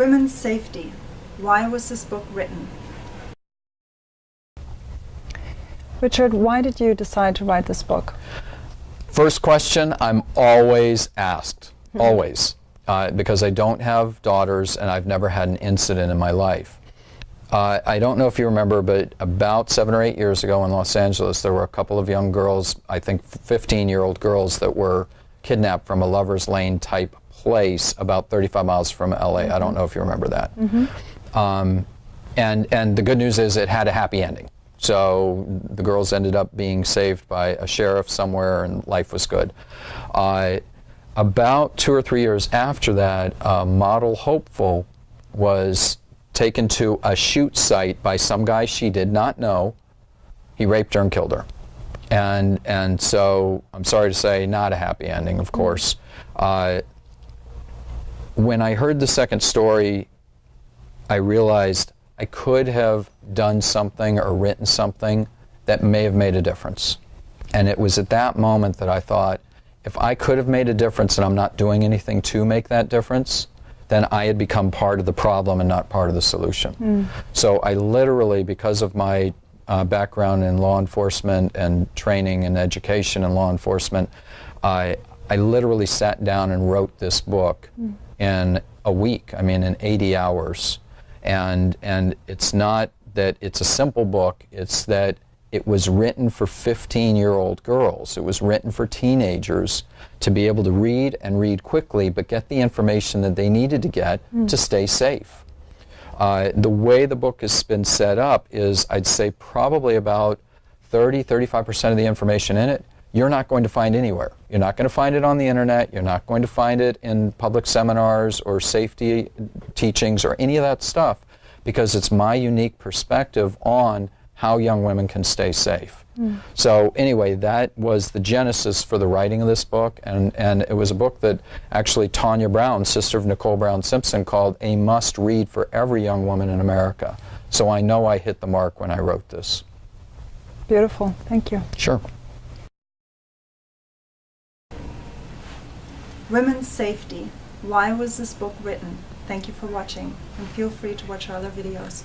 Women's safety. Why was this book written? Richard, why did you decide to write this book? First question I'm always asked, always, because I don't have daughters and I've never had an incident in my life. I don't know if you remember, but about 7 or 8 years ago in Los Angeles, there were a couple of young girls, I think 15-year-old girls, that were kidnapped from a Lover's Lane type place about 35 miles from LA. I don't know if you remember that. And the good news is it had a happy ending. So the girls ended up being saved by a sheriff somewhere and life was good. About 2 or 3 years after that, a model hopeful was taken to a shoot site by some guy she did not know. He raped her and killed her. And so, I'm sorry to say, not a happy ending, of course. When I heard the second story, I realized I could have done something or written something that may have made a difference. And it was at that moment that I thought, if I could have made a difference and I'm not doing anything to make that difference, then I had become part of the problem and not part of the solution. So I literally, because of my background in law enforcement and training and education in law enforcement, I literally sat down and wrote this book in a week, I mean in 80 hours. And it's not that it's a simple book, it's that it was written for 15-year-old girls. It was written for teenagers to be able to read and read quickly, but get the information that they needed to get to stay safe. The way the book has been set up is, I'd say probably about 30–35% of the information in it you're not going to find anywhere. You're not going to find it on the internet, you're not going to find it in public seminars or safety teachings or any of that stuff, because it's my unique perspective on how young women can stay safe. So anyway, that was the genesis for the writing of this book, and it was a book that actually Tanya Brown, sister of Nicole Brown Simpson, called a must-read for every young woman in America. So I know I hit the mark when I wrote this. Beautiful. Thank you. Sure. Women's safety. Why was this book written? Thank you for watching, and feel free to watch our other videos.